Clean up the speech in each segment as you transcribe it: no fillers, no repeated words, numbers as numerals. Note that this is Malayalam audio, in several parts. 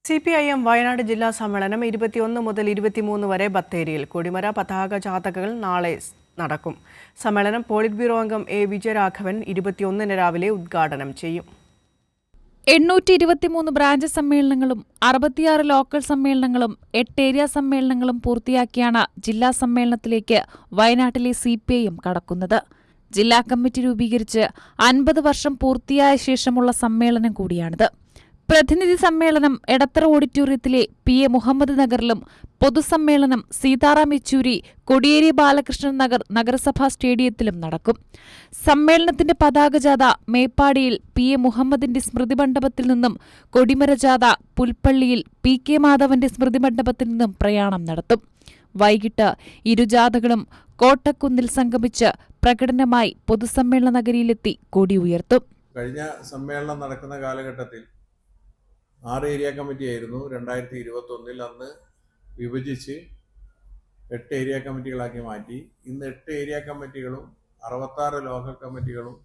CPIM വയനാട് ജില്ലാ സമ്മേളനം 21 മുതൽ 23 വരെ ബത്തേരിയിൽ കൊടിമര പതാക ജാഥകൾ നാളെ നടക്കും. സമ്മേളനം പോളിറ്റ് ബ്യൂറോ അംഗം A. വിജയരാഘവൻ 21 രാവിലെ ഉദ്ഘാടനം ചെയ്യും. 823 ബ്രാഞ്ച് സമ്മേളനങ്ങളും 66 ലോക്കൽ സമ്മേളനങ്ങളും 8 ഏരിയ സമ്മേളനങ്ങളും പൂർത്തിയാക്കിയാണ് ജില്ലാ സമ്മേളനത്തിലേക്ക് വയനാട്ടിലെ CPIM കടക്കുന്നത്. ജില്ലാ കമ്മിറ്റി രൂപീകരിച്ച് 50 വർഷം പൂർത്തിയായ ശേഷമുള്ള സമ്മേളനം കൂടിയാണിത്. പ്രതിനിധി സമ്മേളനം എടത്തറ ഓഡിറ്റോറിയത്തിലെ PA മുഹമ്മദ് നഗറിലും, പൊതുസമ്മേളനം സീതാറാം യെച്ചൂരി കോടിയേരി ബാലകൃഷ്ണൻ നഗർ നഗരസഭാ സ്റ്റേഡിയത്തിലും നടക്കും. സമ്മേളനത്തിന്റെ പതാകജാഥ മേപ്പാടിയിൽ PA മുഹമ്മദിന്റെ സ്മൃതി മണ്ഡപത്തിൽ നിന്നും, കൊടിമര ജാഥ പുൽപ്പള്ളിയിൽ PK മാധവന്റെ സ്മൃതി മണ്ഡപത്തിൽ നിന്നും പ്രയാണം നടത്തും. വൈകിട്ട് ഇരുജാഥകളും കോട്ടക്കുന്നിൽ സംഗമിച്ച് പ്രകടനമായി പൊതുസമ്മേളന നഗരിയിലെത്തി കൊടി ഉയർത്തും. കഴിഞ്ഞ സമ്മേളനം നടക്കുന്ന കാലഘട്ടത്തിൽ 6 ഏരിയ കമ്മിറ്റിയായിരുന്നു. 2021 അന്ന് വിഭജിച്ച് 8 ഏരിയ കമ്മിറ്റികളാക്കി മാറ്റി. ഇന്ന് 8 ഏരിയ കമ്മിറ്റികളും 66 ലോക്കൽ കമ്മിറ്റികളും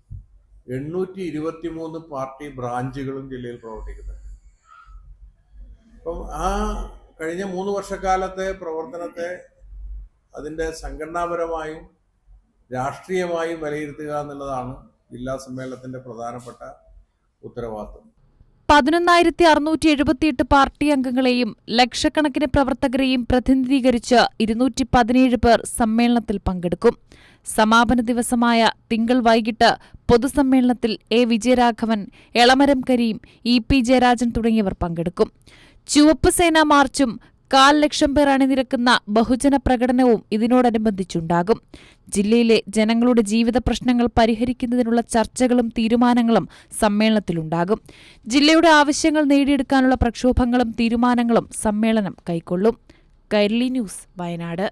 823 പാർട്ടി ബ്രാഞ്ചുകളും ജില്ലയിൽ പ്രവർത്തിക്കുന്നുണ്ട്. അപ്പം ആ കഴിഞ്ഞ 3 വർഷക്കാലത്തെ പ്രവർത്തനത്തെ അതിൻ്റെ സംഘടനാപരമായും രാഷ്ട്രീയമായും വിലയിരുത്തുക എന്നുള്ളതാണ് ജില്ലാ സമ്മേളനത്തിൻ്റെ പ്രധാനപ്പെട്ട ഉത്തരവാദിത്വം. 11,678 പാർട്ടി അംഗങ്ങളെയും ലക്ഷക്കണക്കിന് പ്രവർത്തകരെയും പ്രതിനിധീകരിച്ച് 217 പേർ സമ്മേളനത്തിൽ പങ്കെടുക്കും. സമാപന ദിവസമായ തിങ്കൾ വൈകിട്ട് പൊതുസമ്മേളനത്തിൽ A. വിജയരാഘവൻ, എളമരം കരീം, EP ജയരാജൻ തുടങ്ങിയവർ പങ്കെടുക്കും. ചുവപ്പ് സേന മാർച്ചും 1,00,000 പേർ അണിനിരക്കുന്ന ബഹുജന പ്രകടനവും ഇതിനോടനുബന്ധിച്ചുണ്ടാകും. ജില്ലയിലെ ജനങ്ങളുടെ ജീവിത പ്രശ്നങ്ങൾ പരിഹരിക്കുന്നതിനുള്ള ചർച്ചകളും തീരുമാനങ്ങളും സമ്മേളനത്തിലുണ്ടാകും. ജില്ലയുടെ ആവശ്യങ്ങൾ നേടിയെടുക്കാനുള്ള പ്രക്ഷോഭങ്ങളും തീരുമാനങ്ങളും സമ്മേളനം കൈക്കൊള്ളും. കൈരളി ന്യൂസ്, വയനാട്.